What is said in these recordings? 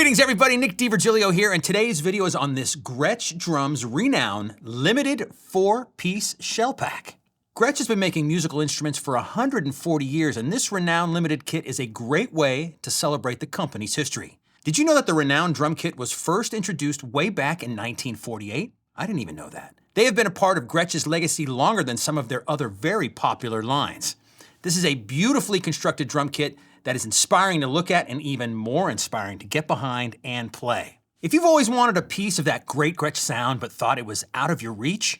Greetings everybody, Nick DiVirgilio here, and today's video is on this Gretsch Drums Renown limited 4-piece shell pack. Gretsch has been making musical instruments for 140 years, and this Renown limited kit is a great way to celebrate the company's history. Did you know that the Renown drum kit was first introduced way back in 1948? I didn't even know that. They have been a part of Gretsch's legacy longer than some of their other very popular lines. This is a beautifully constructed drum kit that is inspiring to look at and even more inspiring to get behind and play. If you've always wanted a piece of that Great Gretsch sound but thought it was out of your reach,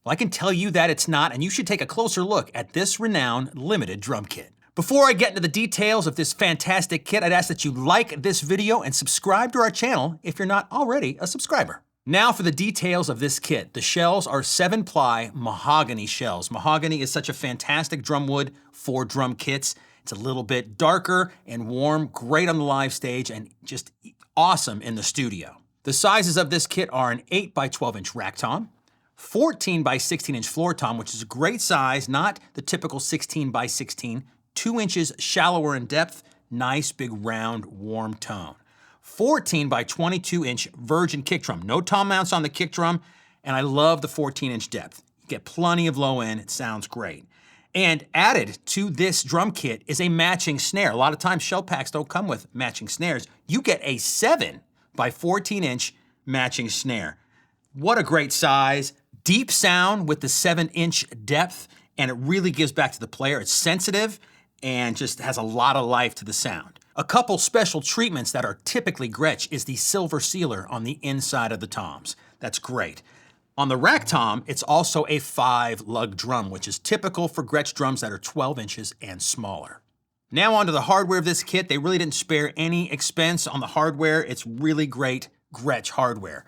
well, I can tell you that it's not, and you should take a closer look at this Renown limited drum kit. Before I get into the details of this fantastic kit, I'd ask that you like this video and subscribe to our channel if you're not already a subscriber. Now for the details of this kit. The shells are 7-ply mahogany shells. Mahogany is such a fantastic drum wood for drum kits. It's a little bit darker and warm, great on the live stage, and just awesome in the studio. The sizes of this kit are an 8 by 12 inch rack tom, 14 by 16 inch floor tom, which is a great size, not the typical 16 by 16, 2 inches shallower in depth, nice big round warm tone. 14 by 22 inch virgin kick drum, no tom mounts on the kick drum, and I love the 14 inch depth. You get plenty of low end, it sounds great. And added to this drum kit is a matching snare. A lot of times shell packs don't come with matching snares. You get a 7 by 14 inch matching snare. What a great size. Deep sound with the 7 inch depth, and it really gives back to the player. It's sensitive and just has a lot of life to the sound. A couple special treatments that are typically Gretsch is the silver sealer on the inside of the toms. That's great. On the rack tom, it's also a 5-lug drum, which is typical for Gretsch drums that are 12 inches and smaller. Now onto the hardware of this kit. They really didn't spare any expense on the hardware. It's really great Gretsch hardware.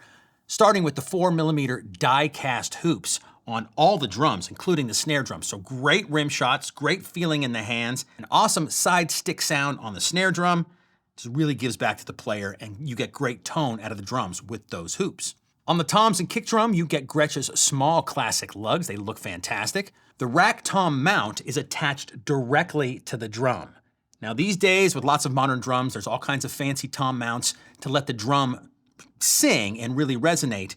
Starting with the 4mm die-cast hoops on all the drums, including the snare drum. So great rim shots, great feeling in the hands, an awesome side stick sound on the snare drum. Just really gives back to the player, and you get great tone out of the drums with those hoops. On the toms and kick drum, you get Gretsch's small classic lugs. They look fantastic. The rack tom mount is attached directly to the drum. Now these days, with lots of modern drums, there's all kinds of fancy tom mounts to let the drum sing and really resonate.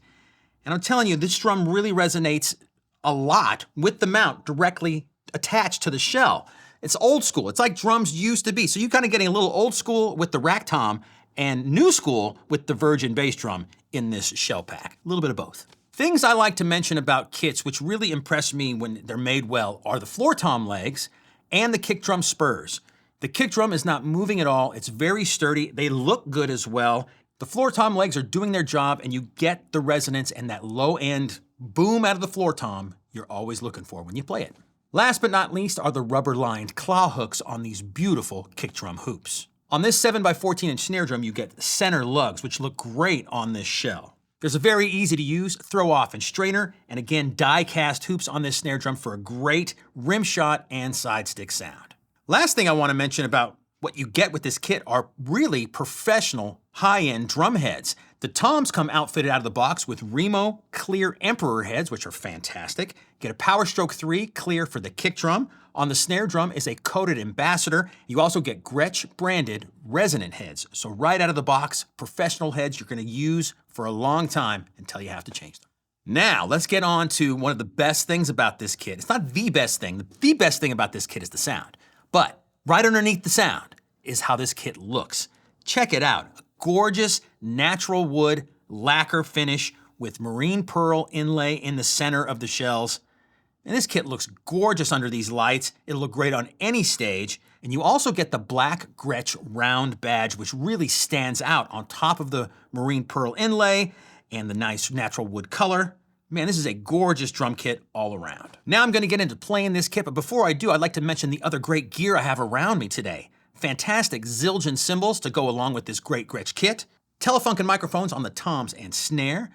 And I'm telling you, this drum really resonates a lot with the mount directly attached to the shell. It's old school. It's like drums used to be. So you're kind of getting a little old school with the rack tom and new school with the virgin bass drum in this shell pack. A little bit of both. Things I like to mention about kits which really impress me when they're made well are the floor tom legs and the kick drum spurs. The kick drum is not moving at all. It's very sturdy. They look good as well. The floor tom legs are doing their job, and you get the resonance and that low end boom out of the floor tom you're always looking for when you play it. Last but not least are the rubber lined claw hooks on these beautiful kick drum hoops. On this 7 by 14 inch snare drum, you get center lugs, which look great on this shell. There's a very easy to use throw off and strainer, and again, die cast hoops on this snare drum for a great rim shot and side stick sound. Last thing I want to mention about what you get with this kit are really professional high-end drum heads. The toms come outfitted out of the box with Remo clear Emperor heads, which are fantastic. Get a Power Stroke 3 clear for the kick drum. On the snare drum is a coated Ambassador. You also get Gretsch branded resonant heads. So right out of the box, professional heads you're going to use for a long time until you have to change them. Now, let's get on to one of the best things about this kit. It's not the best thing. The best thing about this kit is the sound. But right underneath the sound is how this kit looks. Check it out. A gorgeous natural wood lacquer finish with marine pearl inlay in the center of the shells. And this kit looks gorgeous under these lights. It'll look great on any stage. And you also get the black Gretsch round badge, which really stands out on top of the marine pearl inlay and the nice natural wood color. Man, this is a gorgeous drum kit all around. Now I'm going to get into playing this kit, but before I do, I'd like to mention the other great gear I have around me today. Fantastic Zildjian cymbals to go along with this great Gretsch kit. Telefunken microphones on the toms and snare.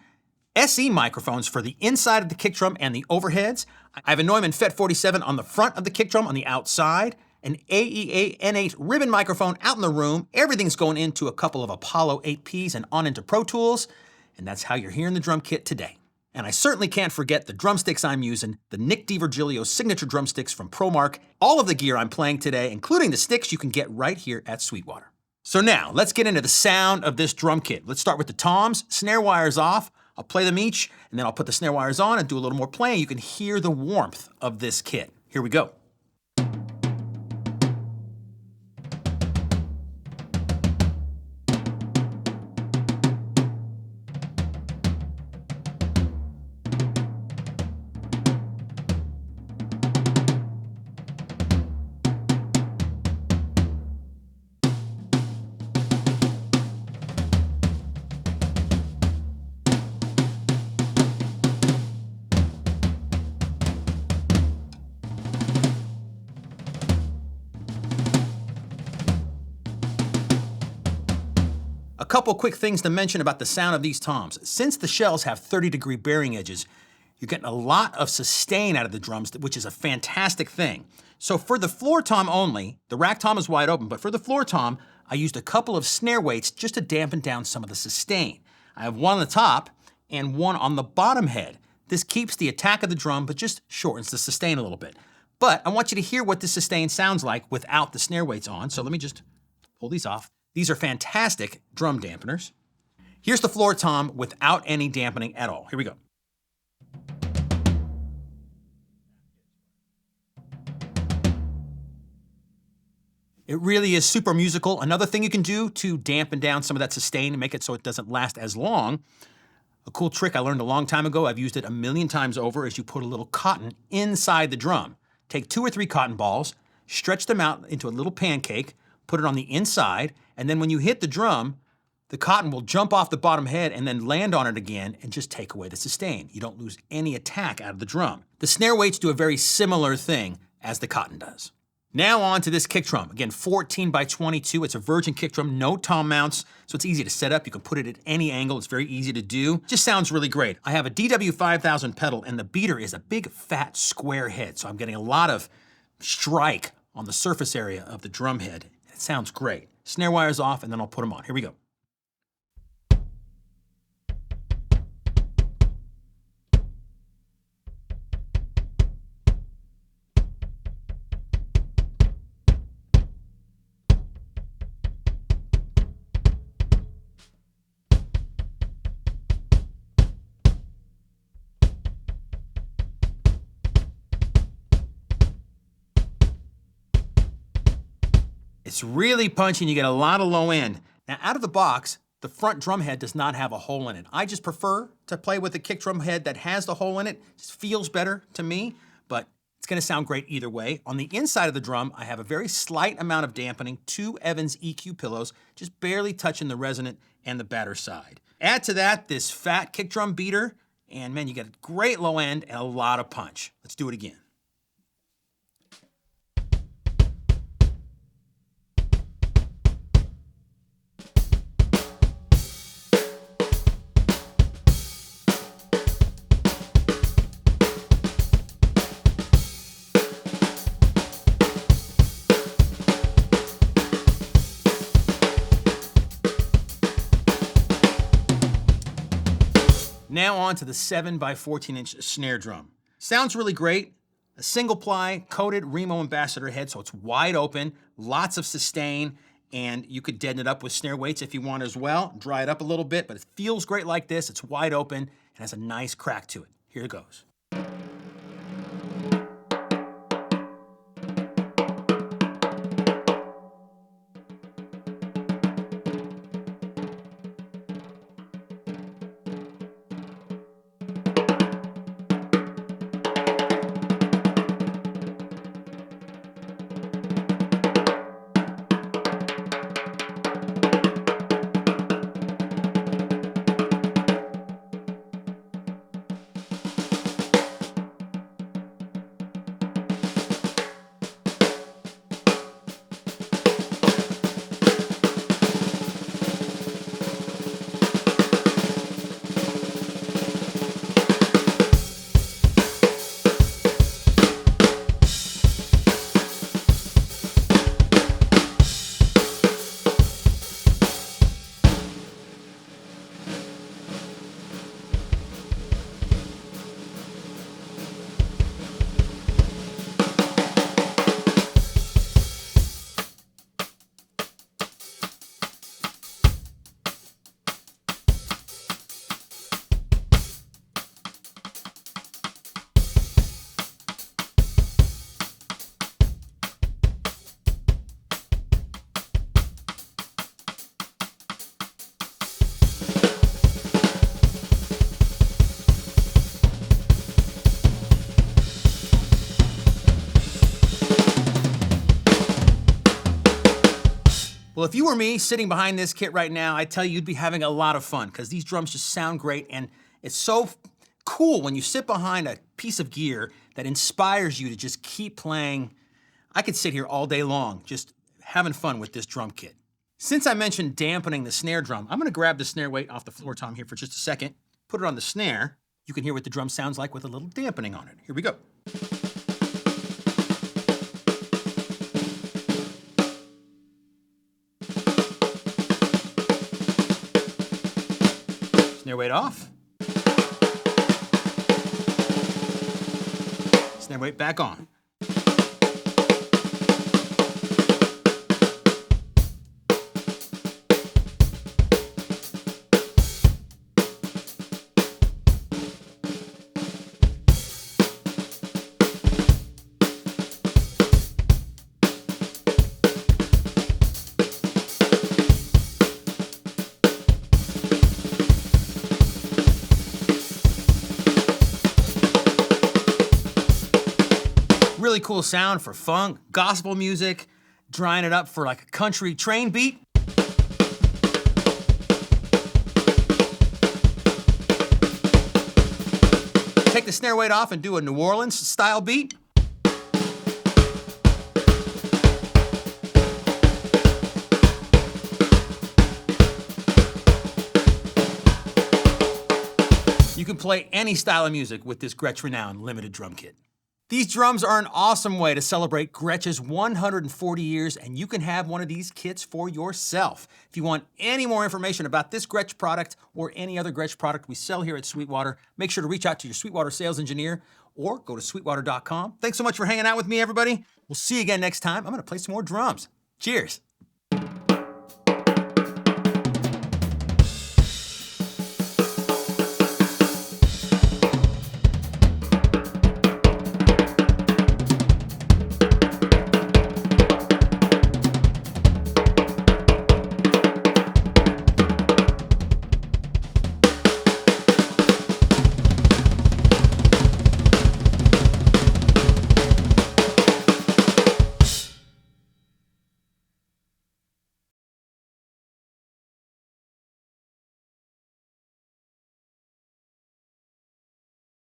SE microphones for the inside of the kick drum and the overheads. I have a Neumann FET 47 on the front of the kick drum on the outside. An AEA N8 ribbon microphone out in the room. Everything's going into a couple of Apollo 8Ps and on into Pro Tools. And that's how you're hearing the drum kit today. And I certainly can't forget the drumsticks I'm using, the Nick DiVirgilio signature drumsticks from ProMark. All of the gear I'm playing today, including the sticks, you can get right here at Sweetwater. So now, let's get into the sound of this drum kit. Let's start with the toms, snare wires off. I'll play them each, and then I'll put the snare wires on and do a little more playing. You can hear the warmth of this kit. Here we go. A couple quick things to mention about the sound of these toms. Since the shells have 30-degree bearing edges, you're getting a lot of sustain out of the drums, which is a fantastic thing. So for the floor tom only, the rack tom is wide open, but for the floor tom, I used a couple of snare weights just to dampen down some of the sustain. I have one on the top and one on the bottom head. This keeps the attack of the drum, but just shortens the sustain a little bit. But I want you to hear what the sustain sounds like without the snare weights on, so let me just pull these off. These are fantastic drum dampeners. Here's the floor tom without any dampening at all. Here we go. It really is super musical. Another thing you can do to dampen down some of that sustain and make it so it doesn't last as long, a cool trick I learned a long time ago, I've used it a million times over, is you put a little cotton inside the drum. Take 2 or 3 cotton balls, stretch them out into a little pancake, put it on the inside, and then when you hit the drum, the cotton will jump off the bottom head and then land on it again and just take away the sustain. You don't lose any attack out of the drum. The snare weights do a very similar thing as the cotton does. Now on to this kick drum. Again, 14 by 22. It's a virgin kick drum, no tom mounts, so it's easy to set up. You can put it at any angle. It's very easy to do. Just sounds really great. I have a DW5000 pedal, and the beater is a big, fat, square head, so I'm getting a lot of strike on the surface area of the drum head. It sounds great. Snare wires off, and then I'll put them on. Here we go. It's really punchy and you get a lot of low end. Now out of the box, the front drum head does not have a hole in it. I just prefer to play with the kick drum head that has the hole in it. It just feels better to me, but it's gonna sound great either way. On the inside of the drum, I have a very slight amount of dampening, 2 Evans EQ pillows, just barely touching the resonant and the batter side. Add to that this fat kick drum beater, and man, you get a great low end and a lot of punch. Let's do it again. Now on to the 7 by 14-inch snare drum. Sounds really great. A single ply coated Remo Ambassador head, so it's wide open, lots of sustain, and you could deaden it up with snare weights if you want as well. Dry it up a little bit, but it feels great like this. It's wide open and has a nice crack to it. Here it goes. Well, if you were me sitting behind this kit right now, I tell you, you'd be having a lot of fun because these drums just sound great, and it's so cool when you sit behind a piece of gear that inspires you to just keep playing. I could sit here all day long just having fun with this drum kit. Since I mentioned dampening the snare drum, I'm gonna grab the snare weight off the floor tom here for just a second, put it on the snare. You can hear what the drum sounds like with a little dampening on it. Here we go. Snare weight off. Snare weight back on. Really cool sound for funk, gospel music, drying it up for like a country train beat. Take the snare weight off and do a New Orleans style beat. You can play any style of music with this Gretsch Renown limited drum kit. These drums are an awesome way to celebrate Gretsch's 140 years, and you can have one of these kits for yourself. If you want any more information about this Gretsch product or any other Gretsch product we sell here at Sweetwater, make sure to reach out to your Sweetwater sales engineer or go to sweetwater.com. Thanks so much for hanging out with me, everybody. We'll see you again next time. I'm gonna play some more drums. Cheers.